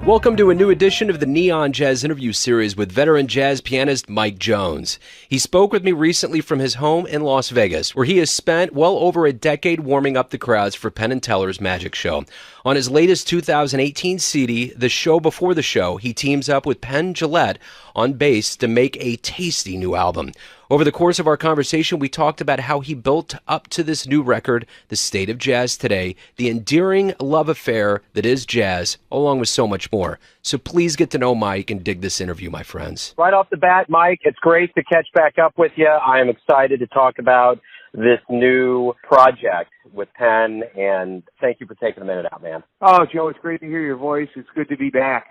Welcome to a new edition of the Neon Jazz interview series with veteran jazz pianist Mike Jones. He spoke with me recently from his home in Las Vegas, where he has spent well over a decade warming up the crowds for Penn and Teller's Magic Show. On his latest 2018 CD, The Show Before the Show, he teams up with Penn Jillette on bass to make a tasty new album. Over the course of our conversation, we talked about how he built up to this new record, the state of jazz today, the endearing love affair that is jazz, along with so much more. So please get to know Mike and dig this interview, my friends. Right off the bat, Mike, it's great to catch back up with you. I am excited to talk about this new project with Penn, and thank you for taking a minute out, man. Oh, Joe, it's great to hear your voice. It's good to be back.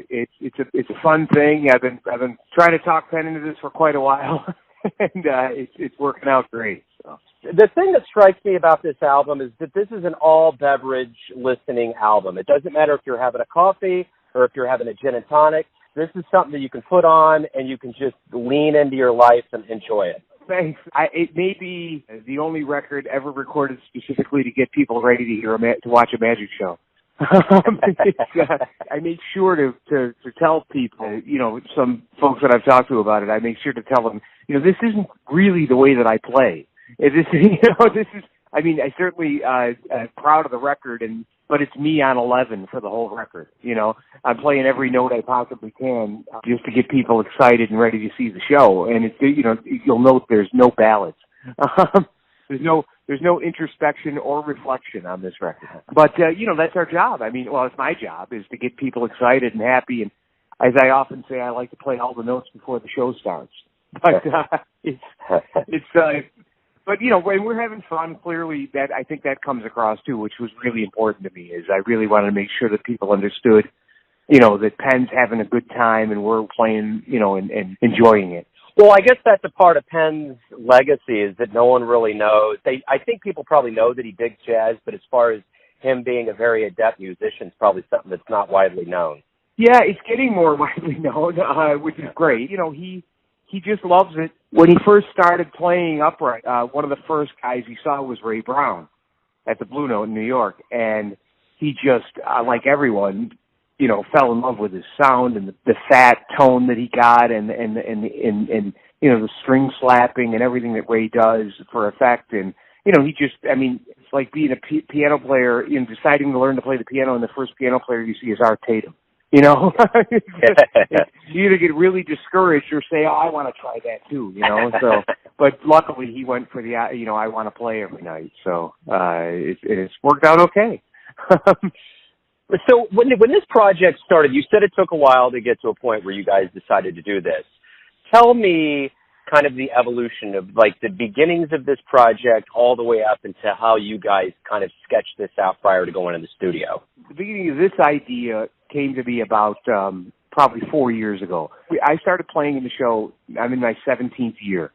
It's a fun thing. I've been trying to talk Penn into this for quite a while, and it's working out great. So. The thing that strikes me about this album is that this is an all-beverage listening album. It doesn't matter if you're having a coffee or if you're having a gin and tonic. This is something that you can put on and you can just lean into your life and enjoy it. Thanks. It may be the only record ever recorded specifically to get people ready to watch a magic show. I make sure to tell people, some folks that I've talked to about it, I make sure to tell them, this isn't really the way that I play. I certainly proud of the record, but it's me on 11 for the whole record. I'm playing every note I possibly can just to get people excited and ready to see the show. And you'll note there's no ballads. There's no introspection or reflection on this record. But that's our job. It's my job is to get people excited and happy. And as I often say, I like to play all the notes before the show starts. But But when we're having fun, clearly I think that comes across too, which was really important to me. Is I really wanted to make sure that people understood, that Penn's having a good time and we're playing, and enjoying it. Well, I guess that's a part of Penn's legacy is that no one really knows. I think people probably know that he digs jazz, but as far as him being a very adept musician, it's probably something that's not widely known. Yeah, it's getting more widely known, which is great. He just loves it. When he first started playing upright, one of the first guys he saw was Ray Brown at the Blue Note in New York, and he just, like everyone, fell in love with his sound and the fat tone that he got, and the string slapping and everything that Ray does for effect, and it's like being a piano player, deciding to learn to play the piano, and the first piano player you see is Art Tatum. You either get really discouraged or say, "Oh, I want to try that too." So, but luckily he went for the, I want to play every night. So it's worked out okay. So when this project started, you said it took a while to get to a point where you guys decided to do this. Tell me kind of the evolution of like the beginnings of this project all the way up into how you guys kind of sketched this out prior to going in the studio. The beginning of this idea came to be about probably 4 years ago. I started playing in the show, I'm in my 17th year.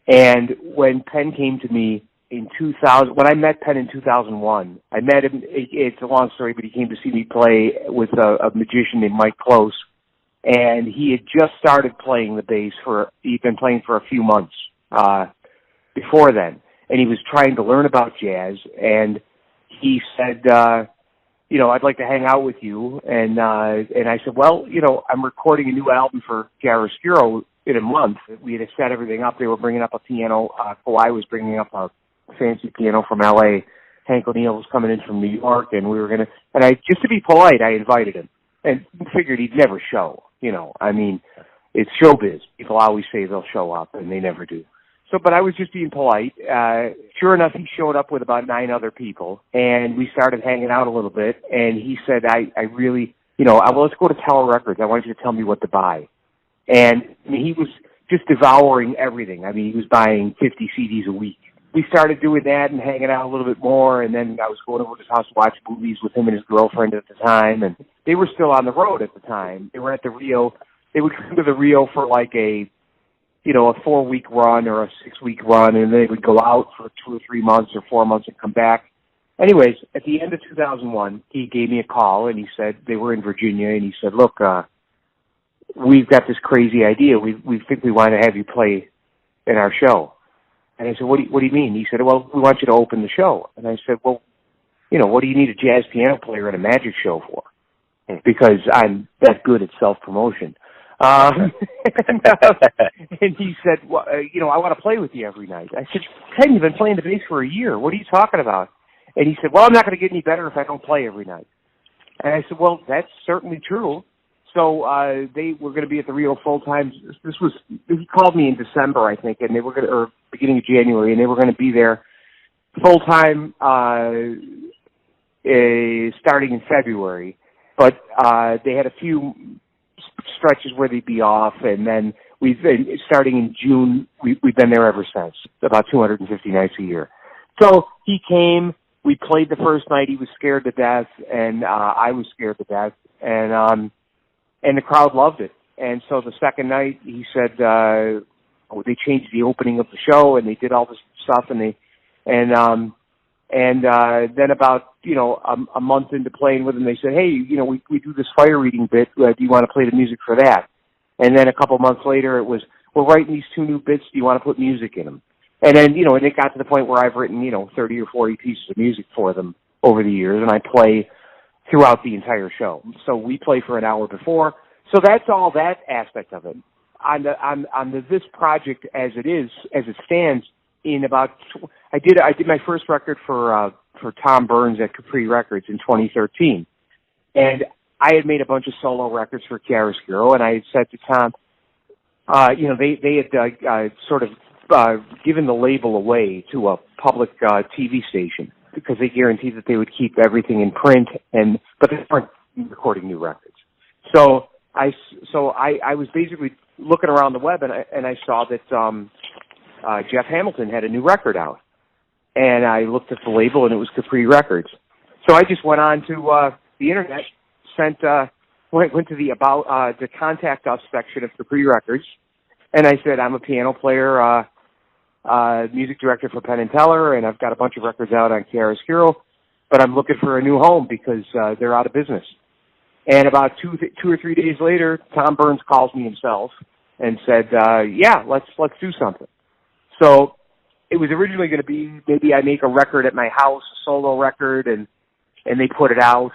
And when Penn came to me in 2000, when I met Penn in 2001, I met him, it's a long story, but he came to see me play with a magician named Mike Close. And he had just started playing the bass he'd been playing for a few months before then. And he was trying to learn about jazz. And he said, I'd like to hang out with you. And I said, well, I'm recording a new album for Chiaroscuro in a month. We had set everything up. They were bringing up a piano. Kawhi was bringing up a fancy piano from L.A. Hank O'Neill was coming in from New York. And we were going to, just to be polite, I invited him. And figured he'd never show, it's showbiz. People always say they'll show up, and they never do. So, but I was just being polite. Sure enough, he showed up with about 9 other people, and we started hanging out a little bit, and he said, I really, let's go to Tower Records. I want you to tell me what to buy. And he was just devouring everything. He was buying 50 CDs a week. We started doing that and hanging out a little bit more, and then I was going over to his house to watch movies with him and his girlfriend at the time, and they were still on the road at the time. They were at the Rio. They would come to the Rio for like a 4-week run or a 6-week run, and they would go out for 2 or 3 months or 4 months and come back. Anyways, at the end of 2001, he gave me a call, and he said they were in Virginia, and he said, look, we've got this crazy idea. We think we want to have you play in our show. And I said, what do you mean? He said, well, we want you to open the show. And I said, well, what do you need a jazz piano player at a magic show for? because I'm that good at self-promotion. And he said, well, I want to play with you every night. I said, Penn, you've been playing the bass for a year. What are you talking about? And he said, well, I'm not going to get any better if I don't play every night. And I said, well, that's certainly true. So they were going to be at the Rio full-time. He called me in December, I think, and they were going to, or beginning of January, and they were going to be there full-time starting in February. But they had a few stretches where they'd be off, and then we've been, starting in June, we've been there ever since, about 250 nights a year. So he came, we played the first night, he was scared to death, and I was scared to death, and the crowd loved it. And so the second night, he said, they changed the opening of the show, and they did all this stuff, and then about, a month into playing with them, they said, hey, we do this fire reading bit. Do you want to play the music for that? And then a couple months later, it was, we're writing these 2 new bits. Do you want to put music in them? And then, and it got to the point where I've written, 30 or 40 pieces of music for them over the years, and I play throughout the entire show. So we play for an hour before. So that's all that aspect of it. On this project as it stands, I did my first record for Tom Burns at Capri Records in 2013, and I had made a bunch of solo records for Chiaroscuro, and I had said to Tom, they had sort of given the label away to a public TV station because they guaranteed that they would keep everything in print, but they weren't recording new records. So I was basically looking around the web, and I saw that Jeff Hamilton had a new record out. And I looked at the label, and it was Capri Records. So I just went on to the internet, went to the contact us section of Capri Records, and I said, I'm a piano player, music director for Penn and Teller, and I've got a bunch of records out on Chiaroscuro, but I'm looking for a new home because they're out of business. And about 2 or 3 days later, Tom Burns calls me himself and said, yeah, let's do something. So it was originally going to be maybe I make a record at my house, a solo record, and they put it out.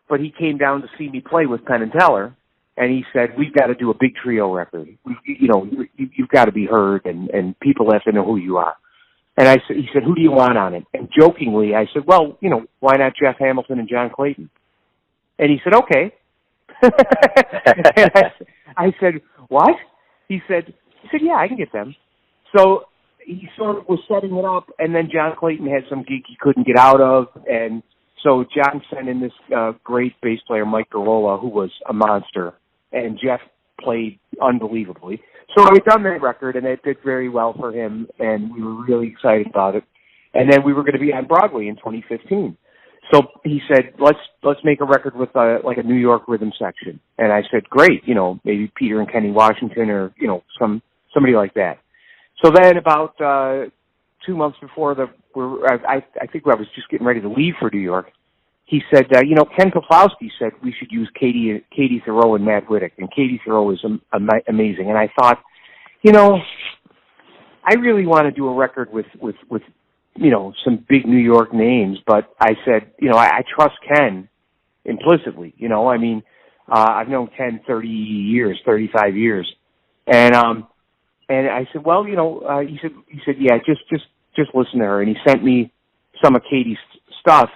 But he came down to see me play with Penn and Teller, and he said, we've got to do a big trio record. You've got to be heard, and people have to know who you are. And he said, who do you want on it? And jokingly, I said, well, why not Jeff Hamilton and John Clayton? And he said, okay. And I said, what? He said, yeah, I can get them. So he sort of was setting it up, and then John Clayton had some gig he couldn't get out of, and so John sent in this great bass player, Mike Garola, who was a monster, and Jeff played unbelievably. So we done that record, and it did very well for him, and we were really excited about it. And then we were going to be on Broadway in 2015. So he said, let's make a record with like a New York rhythm section. And I said, great, maybe Peter and Kenny Washington or, somebody like that. So then about 2 months before I think I was just getting ready to leave for New York, he said, Ken Poplowski said we should use Katie Thoreau and Matt Whittick, and Katie Thoreau is amazing. And I thought, I really want to do a record with some big New York names, but I said, I trust Ken implicitly. I've known Ken 35 years, and I said, well, he said, yeah, just listen to her. And he sent me some of Katie's stuff.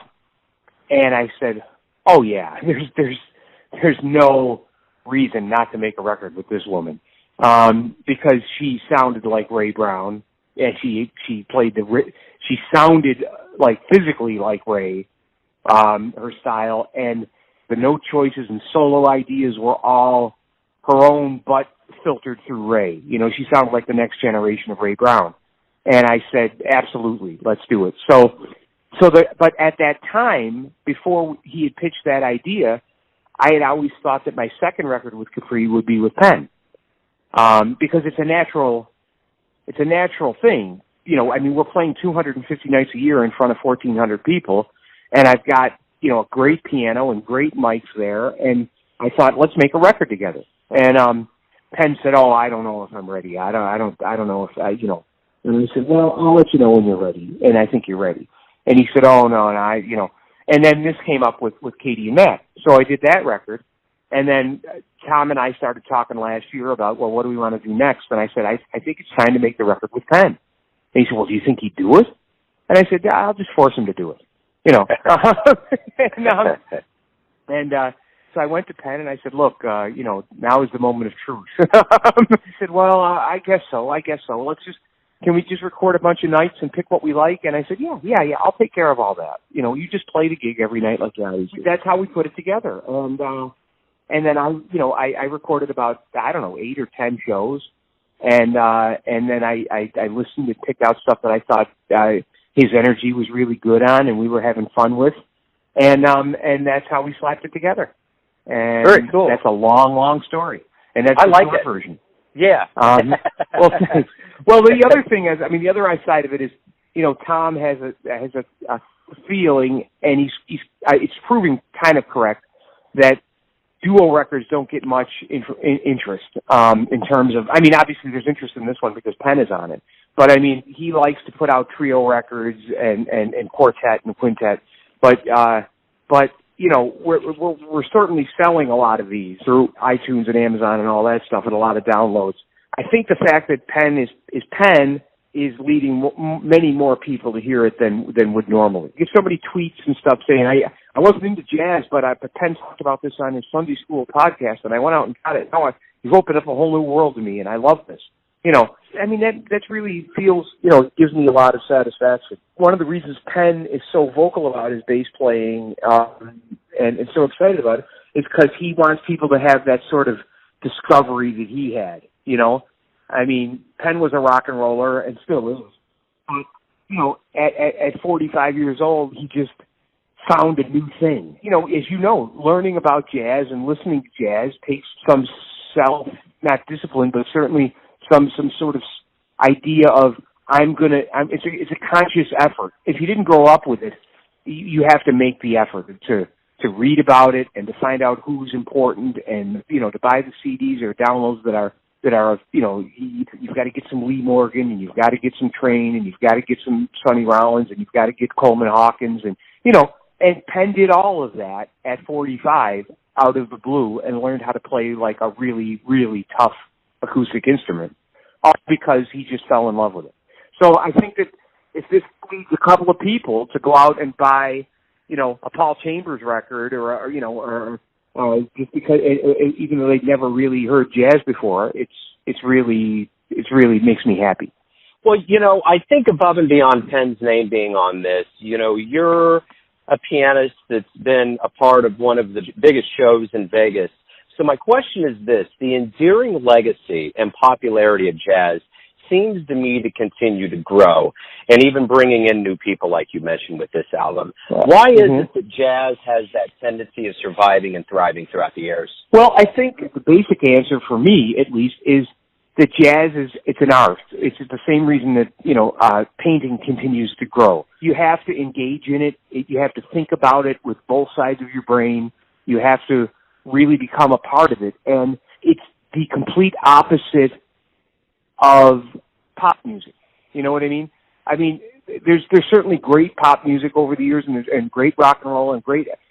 And I said, oh yeah, there's no reason not to make a record with this woman. Because she sounded like Ray Brown, and she sounded like physically like Ray, her style, and the note choices and solo ideas were all her own, but filtered through Ray. She sounded like the next generation of Ray Brown. And I said, absolutely, let's do it. But at that time, before he had pitched that idea, I had always thought that my second record with Capri would be with Penn. Because it's a natural thing. We're playing 250 nights a year in front of 1,400 people, and I've got, a great piano and great mics there, and I thought, let's make a record together. And Penn said, oh, I don't know if I'm ready. I don't know if and I said, well, I'll let you know when you're ready, and I think you're ready. And he said, oh, no, and And then this came up with Katie and Matt. So I did that record. And then Tom and I started talking last year about, well, what do we want to do next? And I said, I think it's time to make the record with Penn. And he said, well, do you think he'd do it? And I said, yeah, I'll just force him to do it. You know. So I went to Penn and I said, look, you know, now is the moment of truth. He said, well, I guess so. Can we just record a bunch of nights and pick what we like? And I said, yeah, I'll take care of all that. You know, you just play the gig every night like you always do. That's how we put it together. And then I recorded about, 8 or 10 shows. And then I listened and picked out stuff that I thought, his energy was really good on and we were having fun with. And that's how we slapped it together. And very cool. That's a long, long story. And that's the short version. Yeah. Well, the other thing is, I mean, the other side of it is, you know, Tom has a feeling, and it's proving kind of correct, that duo records don't get much interest in terms of, I mean, obviously there's interest in this one because Penn is on it, but I mean, he likes to put out trio records and quartet and quintet, but you know, we're certainly selling a lot of these through iTunes and Amazon and all that stuff, and a lot of downloads. I think the fact that Penn is leading many more people to hear it than would normally. If somebody tweets and stuff saying, I wasn't into jazz, but Penn talked about this on his Sunday school podcast, and I went out and got it. Now you've opened up a whole new world to me, and I love this. You know, I mean, that really feels, you know, gives me a lot of satisfaction. One of the reasons Penn is so vocal about his bass playing and so excited about it is because he wants people to have that sort of discovery that he had, you know. I mean, Penn was a rock and roller and still is. You know, at 45 years old, he just found a new thing. You know, as you know, learning about jazz and listening to jazz takes some not discipline, but certainly some sort of idea of it's a conscious effort. If you didn't grow up with it, you have to make the effort to read about it and to find out who's important, and, you know, to buy the CDs or downloads that are, you know, you've got to get some Lee Morgan, and you've got to get some Train, and you've got to get some Sonny Rollins, and you've got to get Coleman Hawkins, and, you know, and Penn did all of that at 45 out of the blue and learned how to play like a really, really tough acoustic instrument, all because he just fell in love with it. So I think that if this leads a couple of people to go out and buy, you know, a Paul Chambers record or you know, or just because, even though they'd never really heard jazz before, it's really makes me happy. Well, you know, I think above and beyond Penn's name being on this, you know, you're a pianist that's been a part of one of the biggest shows in Vegas. So my question is this: the endearing legacy and popularity of jazz seems to me to continue to grow, and even bringing in new people like you mentioned with this album. Why is it that jazz has that tendency of surviving and thriving throughout the years? Well, I think the basic answer for me, at least, is that jazz it's an art. It's the same reason that, you know, painting continues to grow. You have to engage in it. You have to think about it with both sides of your brain. You have to really become a part of it. And it's the complete opposite of pop music. You know what I mean? I mean, there's certainly great pop music over the years and great rock and roll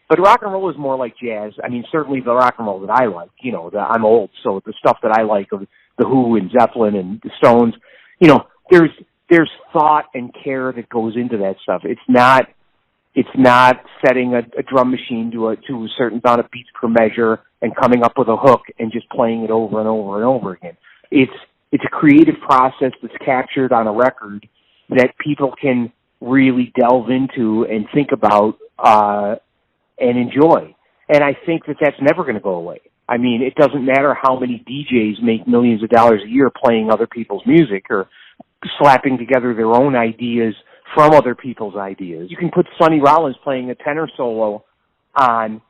but rock and roll is more like jazz. I mean, certainly the rock and roll that I like, you know, I'm old, so the stuff that I like of the Who and Zeppelin and the Stones, you know, there's thought and care that goes into that stuff. It's not setting a drum machine to a certain amount of beats per measure and coming up with a hook and just playing it over and over and over again. It's a creative process that's captured on a record that people can really delve into and think about and enjoy. And I think that that's never going to go away. I mean, it doesn't matter how many DJs make millions of dollars a year playing other people's music or slapping together their own ideas from other people's ideas. You can put Sonny Rollins playing a tenor solo on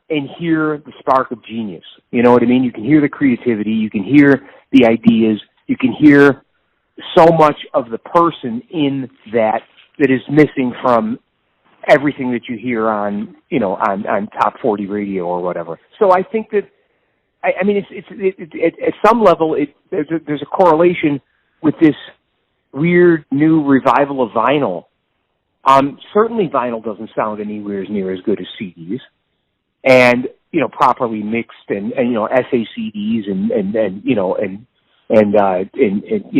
and hear the spark of genius. You know what I mean? You can hear the creativity. You can hear the ideas. You can hear so much of the person in that is missing from everything that you hear on, you know, on top 40 radio or whatever. So I think that, I mean, it's at some level, there's a correlation with this weird new revival of vinyl Certainly vinyl doesn't sound anywhere near as good as CDs, and properly mixed and SACDs and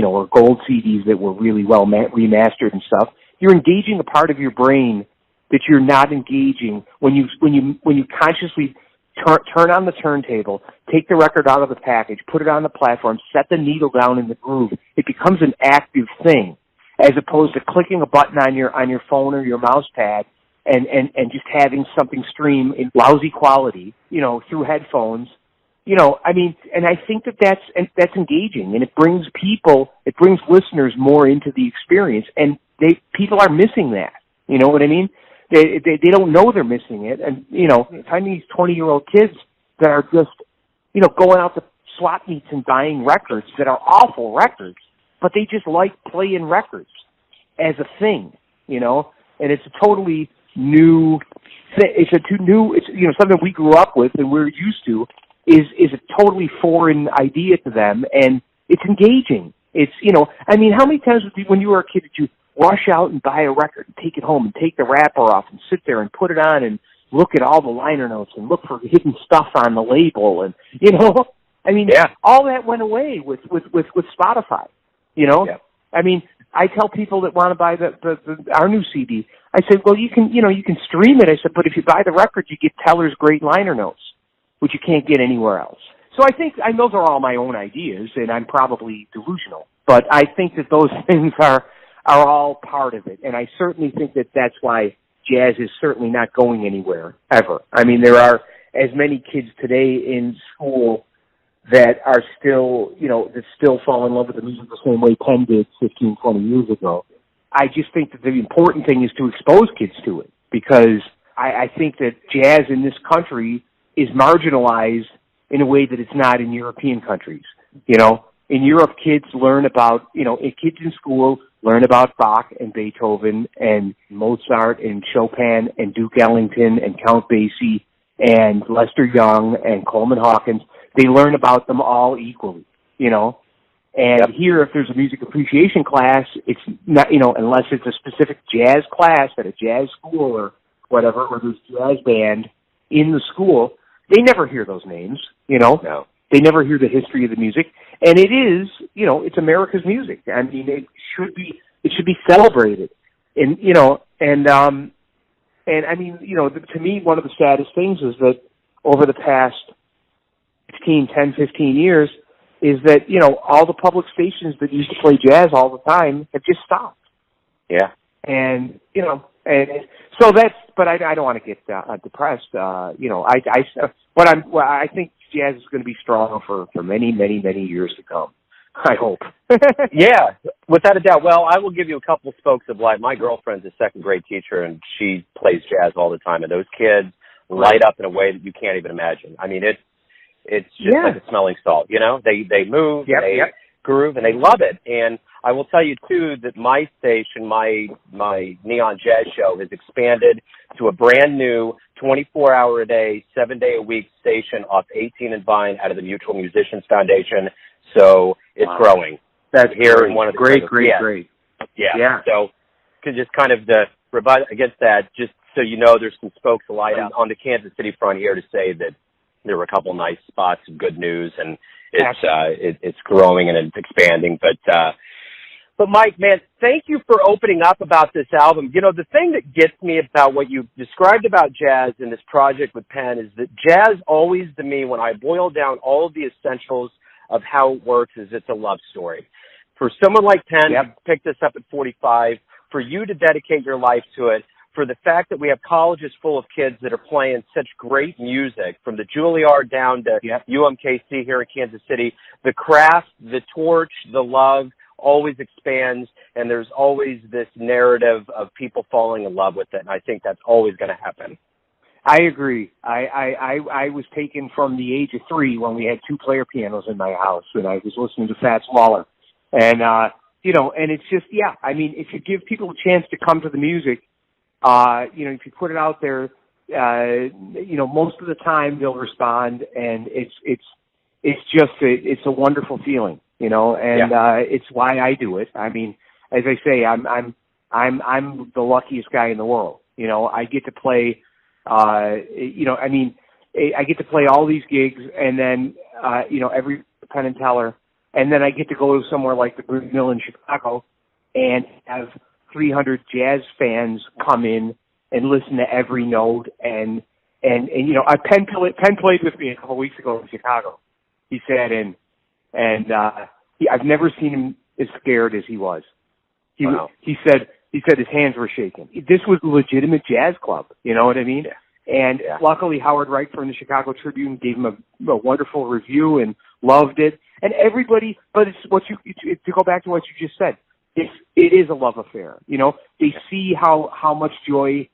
or gold CDs that were really well remastered and stuff. You're engaging a part of your brain that you're not engaging when you consciously turn on the turntable, take the record out of the package, put it on the platform, set the needle down in the groove. It becomes an active thing, as opposed to clicking a button on your phone or your mouse pad and just having something stream in lousy quality, through headphones. And I think that's engaging, and it brings listeners more into the experience, and people are missing that. You know what I mean? They don't know they're missing it, and finding these 20-year-old kids that are just going out to swap meets and buying records that are awful records, but they just like playing records as a thing, and it's a totally new thing. It's something we grew up with and we're used to is a totally foreign idea to them, and it's engaging. It's how many times when you were a kid did you rush out and buy a record and take it home and take the wrapper off and sit there and put it on and look at all the liner notes and look for hidden stuff on the label, and all that went away with Spotify. Yeah. I tell people that want to buy our new CD, I said, well, you can stream it. I said, but if you buy the record, you get Teller's great liner notes, which you can't get anywhere else. So I think those are all my own ideas, and I'm probably delusional, but I think that those things are all part of it, and I certainly think that that's why jazz is certainly not going anywhere, ever. There are as many kids today in school that are still, that still fall in love with the music the same way Penn did 15, 20 years ago. I just think that the important thing is to expose kids to it, because I think that jazz in this country is marginalized in a way that it's not in European countries. In Europe, kids learn about, kids in school learn about Bach and Beethoven and Mozart and Chopin and Duke Ellington and Count Basie and Lester Young and Coleman Hawkins. They learn about them all equally, And here, if there's a music appreciation class, it's not, unless it's a specific jazz class at a jazz school or whatever, or there's jazz band in the school, they never hear those names, No. They never hear the history of the music, and it is, it's America's music. It should be celebrated, and to me, one of the saddest things is that over the past 10, 15 years, is that all the public stations that used to play jazz all the time have just stopped. Yeah, and so that's. But I don't want to get depressed. I think jazz is going to be strong for many, many, many years to come. I hope. Yeah, without a doubt. Well, I will give you a couple spokes of light. My girlfriend's a second grade teacher, and she plays jazz all the time. And those kids light up in a way that you can't even imagine. It's just like a smelling salt. They move, they groove, and they love it. And I will tell you too that my station, my Neon Jazz show, has expanded to a brand new 24-hour-a-day, 7-day-a-week station off 18 and Vine out of the Mutual Musicians Foundation. So it's growing. That's here great. in one of the Great. Yeah. So just kind of the rebut against that, just so you know, there's some spokes of light on the Kansas City front here to say that there were a couple nice spots of good news, and it's growing and it's expanding. But Mike, man, thank you for opening up about this album. The thing that gets me about what you described about jazz in this project with Penn is that jazz always, to me, when I boil down all of the essentials of how it works, is it's a love story. For someone like Penn to pick this up at 45, for you to dedicate your life to it, for the fact that we have colleges full of kids that are playing such great music, from the Juilliard down to UMKC here in Kansas City, the craft, the torch, the love always expands, and there's always this narrative of people falling in love with it, and I think that's always going to happen. I agree. I was taken from the age of 3 when we had 2-player pianos in my house, and I was listening to Fats Waller. And, and it's just, if you give people a chance to come to the music, if you put it out there, most of the time they'll respond, and it's a wonderful feeling, and it's why I do it. As I say, I'm I'm the luckiest guy in the world. You know, I get to play, you know, I mean, I get to play all these gigs, and then, you know, every Penn and Teller, and then I get to go somewhere like the Green Mill in Chicago and have 300 jazz fans come in and listen to every note. And you know, Penn played with me a couple of weeks ago in Chicago. He said, I've never seen him as scared as he was. Wow. He said his hands were shaking. This was a legitimate jazz club. You know what I mean? Yeah. And luckily, Howard Wright from the Chicago Tribune gave him a wonderful review and loved it. And everybody, but it's to go back to what you just said, it is a love affair. You know, they see how much joy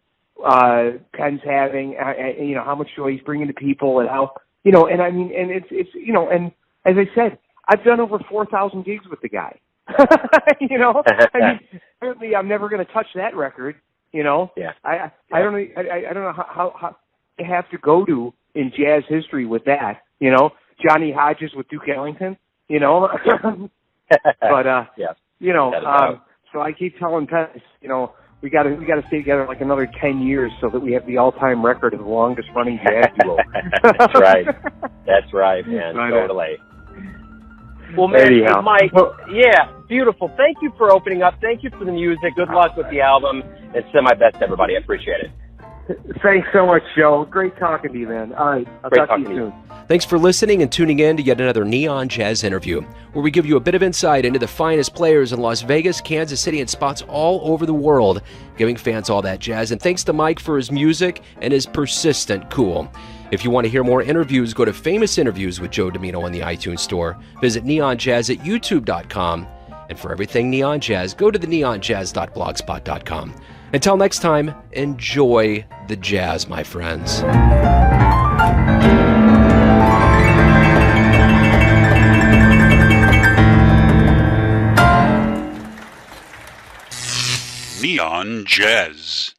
Penn's having, you know, how much joy he's bringing to people, and how, you know, and I mean, and it's you know, and as I said, I've done over 4,000 gigs with the guy. You know, I mean, certainly I'm never going to touch that record. You know, I don't know how you have to go to in jazz history with that. You know, Johnny Hodges with Duke Ellington. You know, but you know, so I keep telling Penn, you know, we got to stay together like another 10 years so that we have the all-time record of the longest running jazz duo. That's right, man. Totally. Well, man, anyhow. Mike, yeah, beautiful. Thank you for opening up. Thank you for the music. Good luck with the album. And send my best to everybody. I appreciate it. Thanks so much, Joe. Great talking to you, man. All right, I'll talk to you soon. Thanks for listening and tuning in to yet another Neon Jazz interview, where we give you a bit of insight into the finest players in Las Vegas, Kansas City, and spots all over the world, giving fans all that jazz. And thanks to Mike for his music and his persistent cool. If you want to hear more interviews, go to Famous Interviews with Joe Domino in the iTunes Store. Visit neonjazz at youtube.com. And for everything Neon Jazz, go to the neonjazz.blogspot.com. Until next time, enjoy the jazz, my friends. Neon Jazz.